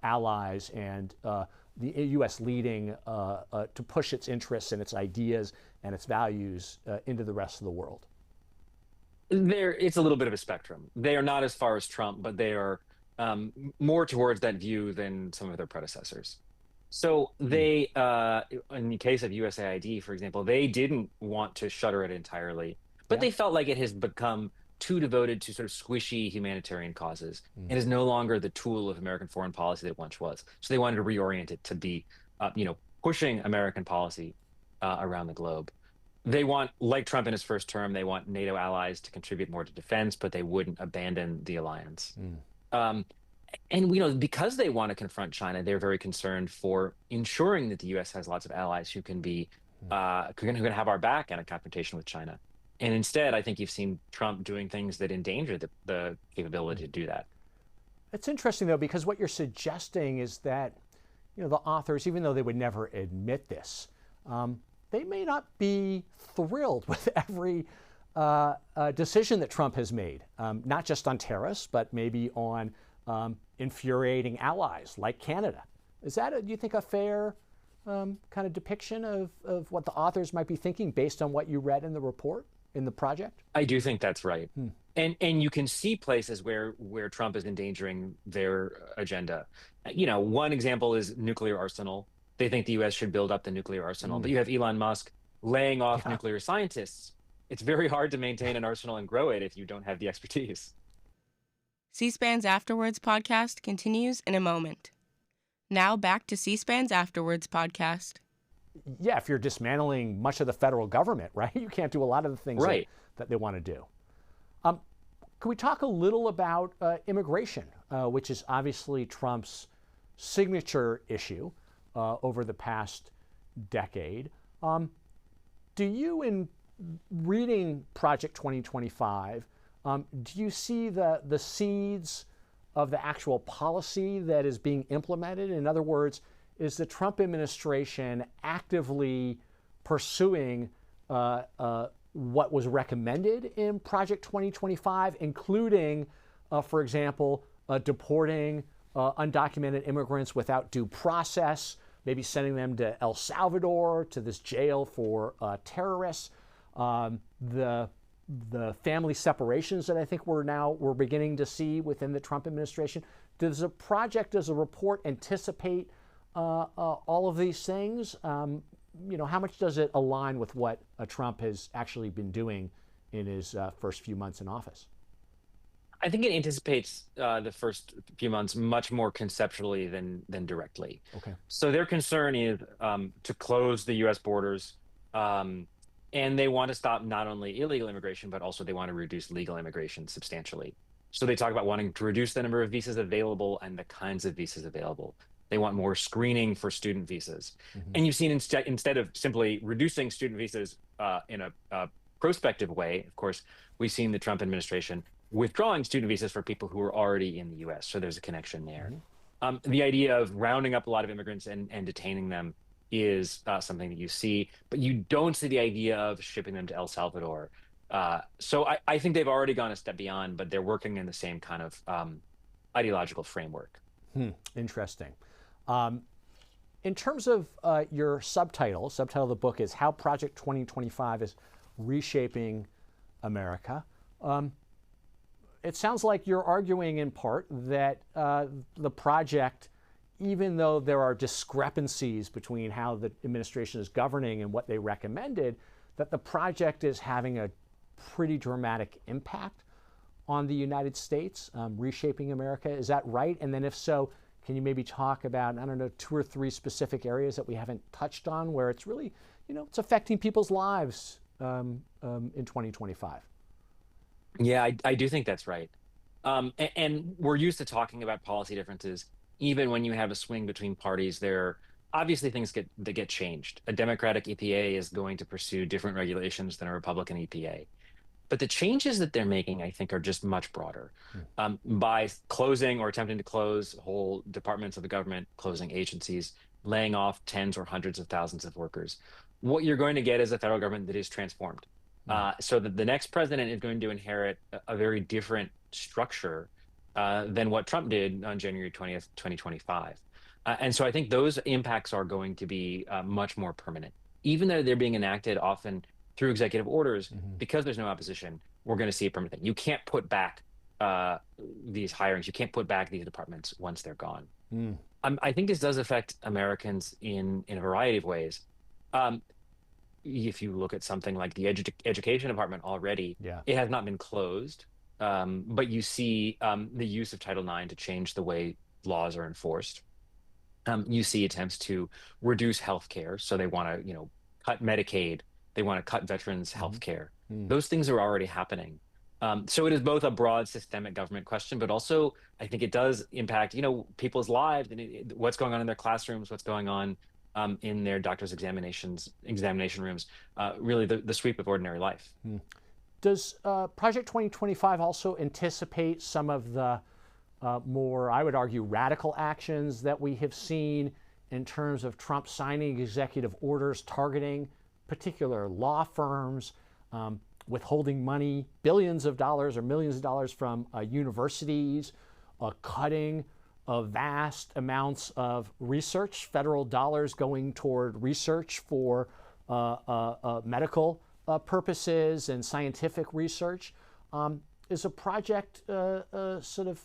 allies and the U.S. leading to push its interests and its ideas and its values into the rest of the world? It's a little bit of a spectrum. They are not as far as Trump, but they are more towards that view than some of their predecessors. So they, in the case of USAID, for example, they didn't want to shutter it entirely, but they felt like it has become too devoted to sort of squishy humanitarian causes and is no longer the tool of American foreign policy that it once was. So they wanted to reorient it to be, pushing American policy around the globe. They want, like Trump in his first term, they want NATO allies to contribute more to defense, but they wouldn't abandon the alliance. And because they want to confront China, they're very concerned for ensuring that the U.S. has lots of allies who can be who can have our back in a confrontation with China. And instead, I think you've seen Trump doing things that endanger the capability to do that. It's interesting, though, because what you're suggesting is that the authors, even though they would never admit this, they may not be thrilled with every decision that Trump has made, not just on tariffs, but maybe on infuriating allies like Canada. Is that, do you think, a fair kind of depiction of what the authors might be thinking based on what you read in the report, in the project? I do think that's right. And you can see places where Trump is endangering their agenda. One example is nuclear arsenal. They think the US should build up the nuclear arsenal, but you have Elon Musk laying off nuclear scientists. It's very hard to maintain an arsenal and grow it if you don't have the expertise. C-SPAN's Afterwards podcast continues in a moment. Now back to C-SPAN's Afterwards podcast. Yeah, if you're dismantling much of the federal government, right, you can't do a lot of the things that they want to do. Can we talk a little about immigration, which is obviously Trump's signature issue over the past decade? Do you, in reading Project 2025, do you see the seeds of the actual policy that is being implemented? In other words, is the Trump administration actively pursuing what was recommended in Project 2025, including, for example, deporting undocumented immigrants without due process, maybe sending them to El Salvador, to this jail for terrorists, the family separations that I think we're beginning to see within the Trump administration? Does the report anticipate all of these things? How much does it align with what Trump has actually been doing in his first few months in office? I think it anticipates the first few months much more conceptually than directly. Okay. So their concern is to close the U.S. borders, and they want to stop not only illegal immigration, but also they want to reduce legal immigration substantially. So they talk about wanting to reduce the number of visas available and the kinds of visas available. They want more screening for student visas. And you've seen instead of simply reducing student visas in a prospective way, of course, we've seen the Trump administration withdrawing student visas for people who are already in the U.S. So there's a connection there. The idea of rounding up a lot of immigrants and detaining them is something that you see, but you don't see the idea of shipping them to El Salvador. So I think they've already gone a step beyond, but they're working in the same kind of ideological framework. Interesting. In terms of your subtitle of the book is How Project 2025 is Reshaping America. It sounds like you're arguing in part that the project, even though there are discrepancies between how the administration is governing and what they recommended, that the project is having a pretty dramatic impact on the United States, reshaping America. Is that right? And then if so, can you maybe talk about, 2 or 3 specific areas that we haven't touched on where it's really, it's affecting people's lives in 2025? Yeah, I do think that's right. And we're used to talking about policy differences. Even when you have a swing between parties, there are obviously things that get changed. A Democratic EPA is going to pursue different regulations than a Republican EPA. But the changes that they're making, I think, are just much broader. By closing or attempting to close whole departments of the government, closing agencies, laying off tens or hundreds of thousands of workers, what you're going to get is a federal government that is transformed. So that the next president is going to inherit a very different structure than what Trump did on January 20th, 2025. And so I think those impacts are going to be much more permanent. Even though they're being enacted often through executive orders, because there's no opposition, we're going to see a permanent thing. You can't put back these hirings. You can't put back these departments once they're gone. I think this does affect Americans in a variety of ways. If you look at something like the education department already, it has not been closed, but you see the use of Title IX to change the way laws are enforced. You see attempts to reduce health care. So they want to, cut Medicaid. They want to cut veterans' health care. Those things are already happening. So it is both a broad systemic government question, but also I think it does impact, people's lives and what's going on in their classrooms, what's going on in their doctor's examination rooms, really the sweep of ordinary life. Does Project 2025 also anticipate some of the more, I would argue, radical actions that we have seen in terms of Trump signing executive orders targeting particular law firms, withholding money, billions of dollars or millions of dollars from universities, cutting vast amounts of research, federal dollars going toward research for medical purposes and scientific research. Is a project sort of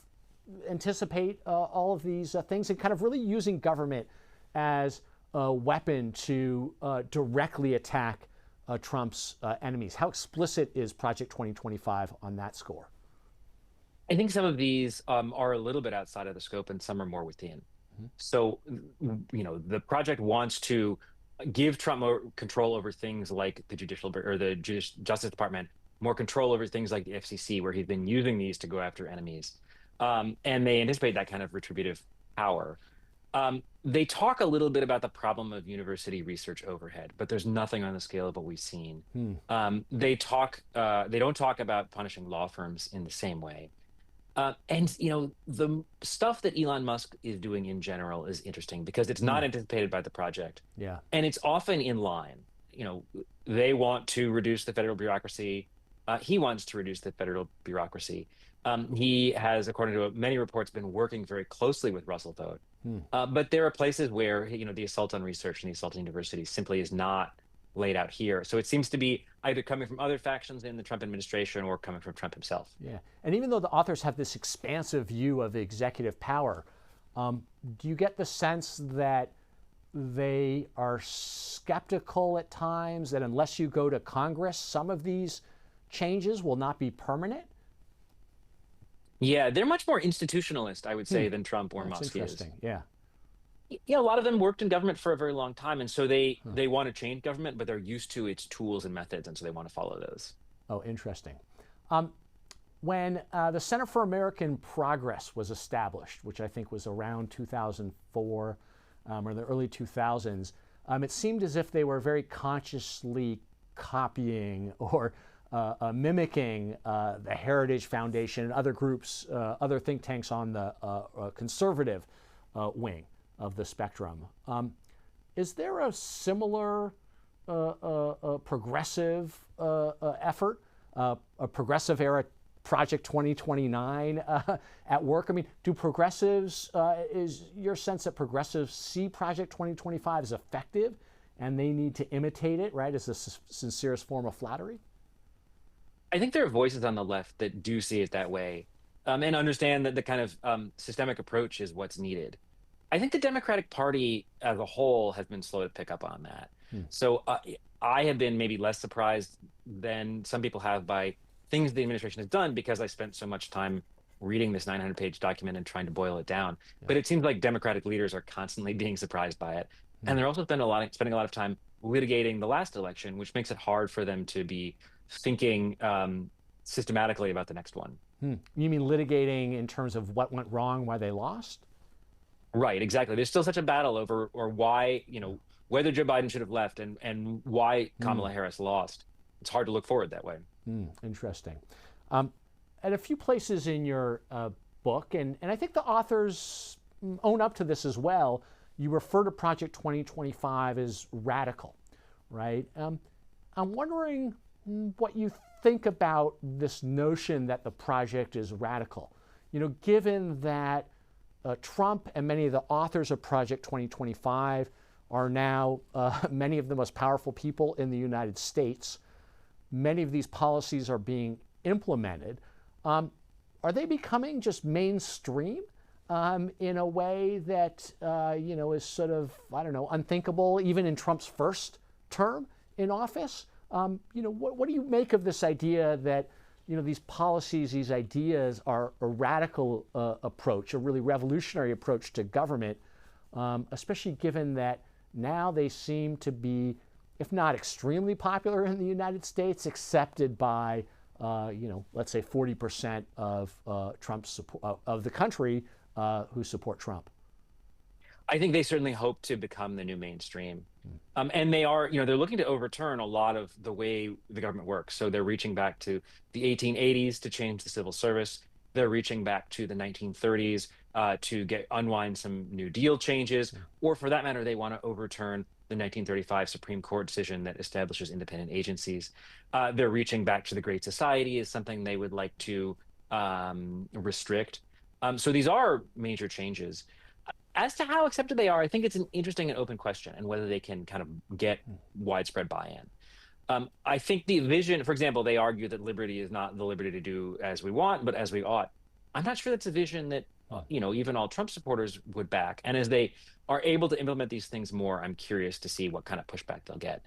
anticipate all of these things and kind of really using government as a weapon to directly attack Trump's enemies? How explicit is Project 2025 on that score? I think some of these are a little bit outside of the scope and some are more within. So, the project wants to give Trump more control over things like the Justice Department, more control over things like the FCC, where he's been using these to go after enemies. And they anticipate that kind of retributive power. They talk a little bit about the problem of university research overhead, but there's nothing on the scale of what we've seen. They don't talk about punishing law firms in the same way. The stuff that Elon Musk is doing in general is interesting because it's not anticipated by the project. Yeah. And it's often in line. They want to reduce the federal bureaucracy. He wants to reduce the federal bureaucracy. He has, according to many reports, been working very closely with Russell Vought. But there are places where, the assault on research and the assault on universities simply is not laid out here. So it seems to be either coming from other factions in the Trump administration or coming from Trump himself. Yeah. And even though the authors have this expansive view of executive power, do you get the sense that they are skeptical at times that unless you go to Congress, some of these changes will not be permanent? Yeah, they're much more institutionalist, I would say, than Trump or Musk is. Interesting. Yeah. A lot of them worked in government for a very long time, and so they want to change government, but they're used to its tools and methods, and so they want to follow those. Oh, interesting. When the Center for American Progress was established, which I think was around 2004 or the early 2000s, it seemed as if they were very consciously copying or mimicking the Heritage Foundation and other groups, other think tanks on the conservative wing of the spectrum. Is there a similar progressive effort, a progressive era Project 2029 at work? I mean, do progressives, is your sense that progressives see Project 2025 as effective and they need to imitate it, right, as the sincerest form of flattery? I think there are voices on the left that do see it that way and understand that the kind of systemic approach is what's needed. I think the Democratic Party as a whole has been slow to pick up on that. So I have been maybe less surprised than some people have by things the administration has done because I spent so much time reading this 900-page document and trying to boil it down. But it seems like Democratic leaders are constantly being surprised by it. And they're also spending a lot of time litigating the last election, which makes it hard for them to be thinking systematically about the next one. You mean litigating in terms of what went wrong, why they lost? Right, exactly. There's still such a battle over or why, whether Joe Biden should have left and why Kamala Harris lost. It's hard to look forward that way. Interesting. At a few places in your book, and I think the authors own up to this as well, you refer to Project 2025 as radical, right? I'm wondering what you think about this notion that the project is radical. Given that Trump and many of the authors of Project 2025 are now many of the most powerful people in the United States. Many of these policies are being implemented. Are they becoming just mainstream in a way that is sort of, unthinkable even in Trump's first term in office? What do you make of this idea that these policies, these ideas are a radical approach, a really revolutionary approach to government, especially given that now they seem to be, if not extremely popular in the United States, accepted by, let's say 40% of Trump's support, of the country who support Trump? I think they certainly hope to become the new mainstream. And they are, they're looking to overturn a lot of the way the government works. So they're reaching back to the 1880s to change the civil service. They're reaching back to the 1930s to unwind some New Deal changes, or for that matter, they want to overturn the 1935 Supreme Court decision that establishes independent agencies. They're reaching back to the Great Society as something they would like to restrict. So these are major changes. As to how accepted they are, I think it's an interesting and open question, and whether they can kind of get widespread buy-in. I think the vision, for example, they argue that liberty is not the liberty to do as we want, but as we ought. I'm not sure that's a vision that even all Trump supporters would back. And as they are able to implement these things more, I'm curious to see what kind of pushback they'll get.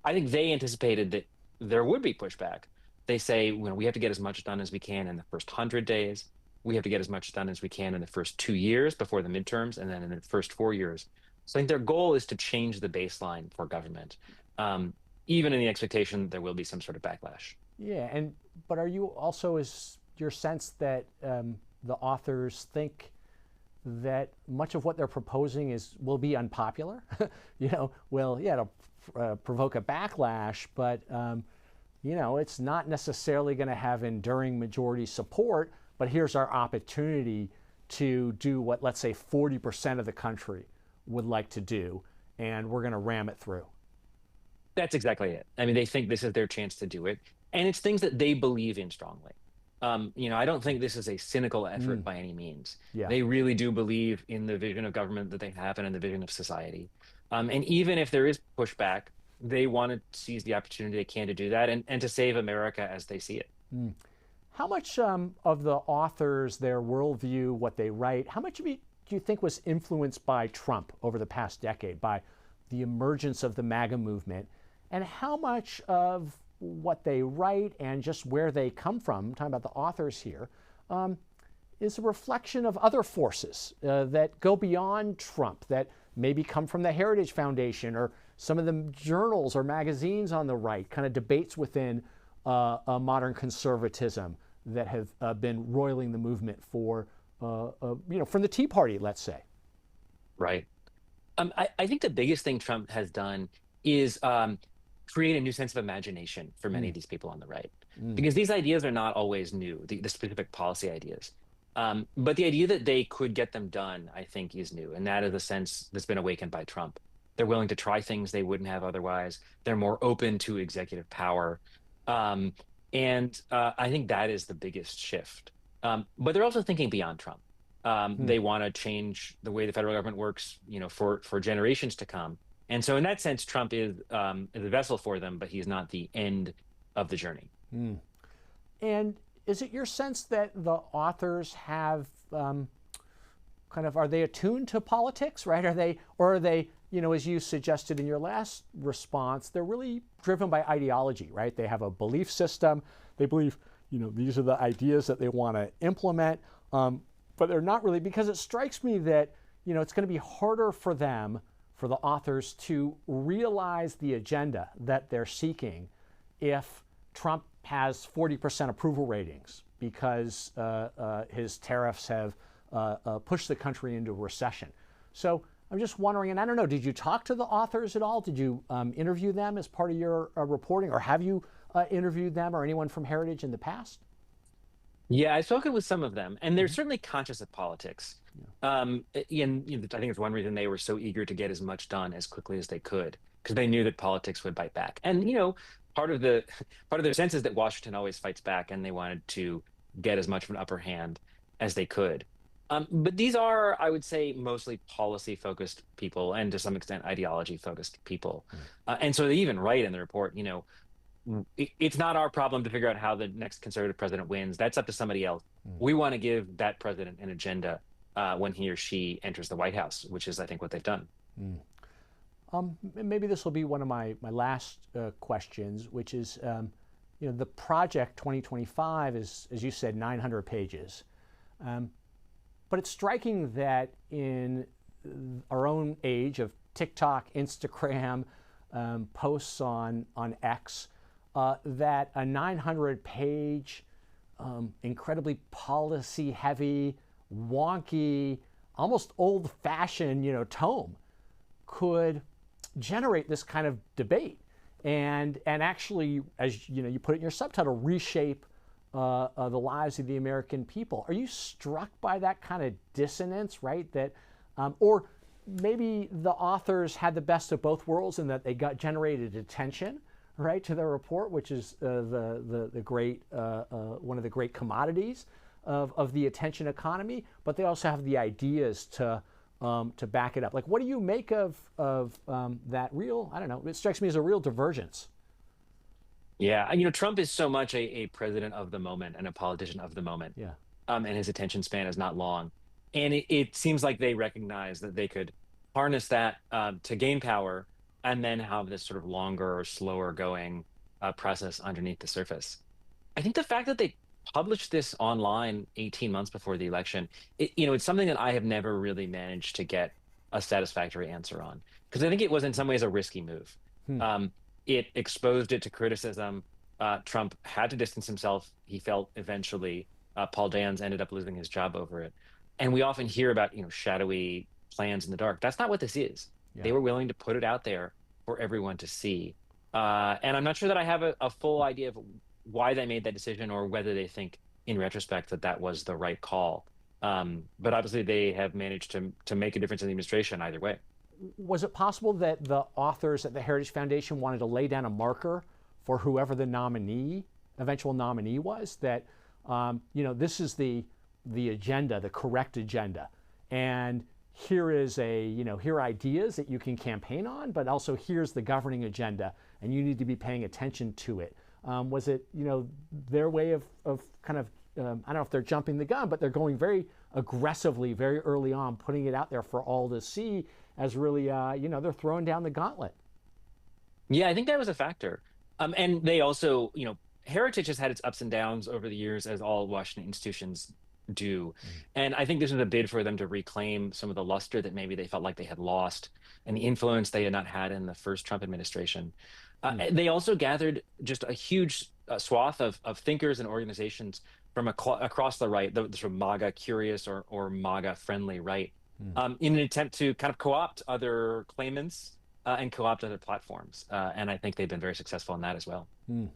I think they anticipated that there would be pushback. They say, we have to get as much done as we can in the first 100 days. We have to get as much done as we can in the first 2 years before the midterms, and then in the first 4 years. So I think their goal is to change the baseline for government, even in the expectation that there will be some sort of backlash. Yeah, but are you also, is your sense that the authors think that much of what they're proposing will be unpopular? It'll provoke a backlash, but it's not necessarily going to have enduring majority support. But here's our opportunity to do what, let's say, 40% of the country would like to do, and we're going to ram it through. That's exactly it. I mean, they think this is their chance to do it, and it's things that they believe in strongly. I don't think this is a cynical effort by any means. Yeah. They really do believe in the vision of government that they have and in the vision of society. And even if there is pushback, they want to seize the opportunity they can to do that and to save America as they see it. How much of the authors, their worldview, what they write, how much of it do you think was influenced by Trump over the past decade, by the emergence of the MAGA movement? And how much of what they write and just where they come from, I'm talking about the authors here, is a reflection of other forces that go beyond Trump, that maybe come from the Heritage Foundation or some of the journals or magazines on the right, kind of debates within modern conservatism that have been roiling the movement for, from the Tea Party, let's say. Right. I think the biggest thing Trump has done is create a new sense of imagination for many of these people on the right, because these ideas are not always new, the specific policy ideas. But the idea that they could get them done, I think, is new. And that is the sense that's been awakened by Trump. They're willing to try things they wouldn't have otherwise. They're more open to executive power. And I think that is the biggest shift. But they're also thinking beyond Trump. They want to change the way the federal government works, for generations to come. And so in that sense, Trump is a vessel for them, but he's not the end of the journey. And is it your sense that the authors have are they attuned to politics, right? Are they, as you suggested in your last response, they're really driven by ideology, right? They have a belief system. They believe, these are the ideas that they want to implement, but they're not really, because it strikes me that, it's going to be harder for them, for the authors, to realize the agenda that they're seeking if Trump has 40% approval ratings because his tariffs have pushed the country into a recession. So I'm just wondering, and I don't know, did you talk to the authors at all? Did you interview them as part of your reporting, or have you interviewed them or anyone from Heritage in the past? Yeah, I've spoken with some of them, and they're certainly conscious of politics. And I think it's one reason they were so eager to get as much done as quickly as they could, because they knew that politics would bite back. And part of their sense is that Washington always fights back, and they wanted to get as much of an upper hand as they could. But these are, I would say, mostly policy-focused people, and to some extent ideology-focused people. And so they even write in the report, it's not our problem to figure out how the next conservative president wins. That's up to somebody else. We want to give that president an agenda when he or she enters the White House, which is, I think, what they've done. Maybe this will be one of my last questions, which is, the project 2025 is, as you said, 900 pages. But it's striking that in our own age of TikTok, Instagram, posts on X, that a 900-page, incredibly policy-heavy, wonky, almost old-fashioned, tome could generate this kind of debate and actually, as you put it in your subtitle, reshape the lives of the American people. Are you struck by that kind of dissonance, right? That, or maybe the authors had the best of both worlds in that they generated attention, right, to their report, which is the great one of the great commodities of the attention economy, but they also have the ideas to back it up. Like, what do you make of that real, I don't know, it strikes me as a real divergence. Yeah, Trump is so much a president of the moment and a politician of the moment. Yeah. And his attention span is not long. And it seems like they recognize that they could harness that to gain power and then have this sort of longer or slower going process underneath the surface. I think the fact that they published this online 18 months before the election, it's something that I have never really managed to get a satisfactory answer on, because I think it was in some ways a risky move. It exposed it to criticism. Trump had to distance himself. He felt eventually. Paul Dans ended up losing his job over it. And we often hear about, shadowy plans in the dark. That's not what this is. Yeah. They were willing to put it out there for everyone to see. And I'm not sure that I have a full idea of why they made that decision or whether they think in retrospect that was the right call. But obviously they have managed to make a difference in the administration either way. Was it possible that the authors at the Heritage Foundation wanted to lay down a marker for whoever the eventual nominee was, that this is the agenda, the correct agenda, and here are ideas that you can campaign on, but also here's the governing agenda, and you need to be paying attention to it. Was it their way of kind of I don't know if they're jumping the gun, but they're going very aggressively, very early on, putting it out there for all to see as really they're throwing down the gauntlet. Yeah, I think that was a factor. And they also, Heritage has had its ups and downs over the years, as all Washington institutions do. And I think this was a bid for them to reclaim some of the luster that maybe they felt like they had lost and the influence they had not had in the first Trump administration. They also gathered just a huge swath of thinkers and organizations from across the right, the sort of MAGA curious or MAGA friendly right, in an attempt to kind of co-opt other claimants and co-opt other platforms. And I think they've been very successful in that as well. And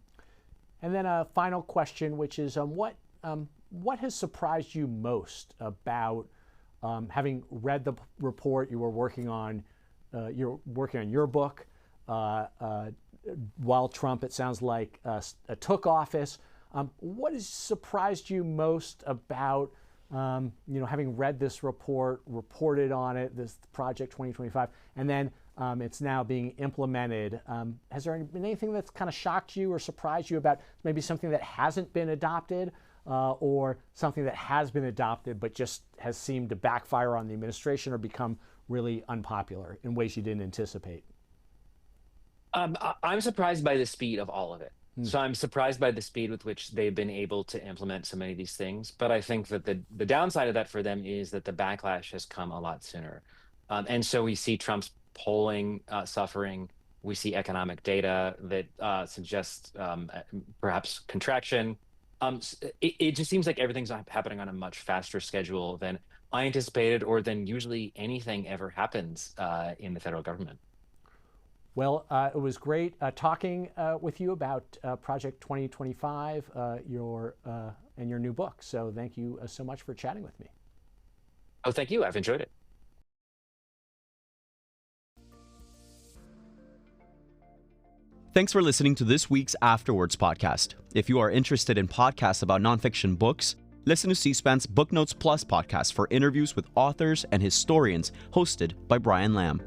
then a final question, which is what has surprised you most about having read the report? You were working on your book while Trump, it sounds like, took office. What has surprised you most about having read this report, reported on it, this Project 2025, and then it's now being implemented? Has there been anything that's kind of shocked you or surprised you about maybe something that hasn't been adopted or something that has been adopted but just has seemed to backfire on the administration or become really unpopular in ways you didn't anticipate? I'm surprised by the speed of all of it. So I'm surprised by the speed with which they've been able to implement so many of these things. But I think that the downside of that for them is that the backlash has come a lot sooner. And so we see Trump's polling suffering. We see economic data that suggests perhaps contraction. It just seems like everything's happening on a much faster schedule than I anticipated or than usually anything ever happens in the federal government. Well, it was great talking with you about Project 2025, and your new book. So thank you so much for chatting with me. Oh, thank you. I've enjoyed it. Thanks for listening to this week's Afterwards podcast. If you are interested in podcasts about nonfiction books, listen to C-SPAN's Book Notes Plus podcast for interviews with authors and historians hosted by Brian Lamb.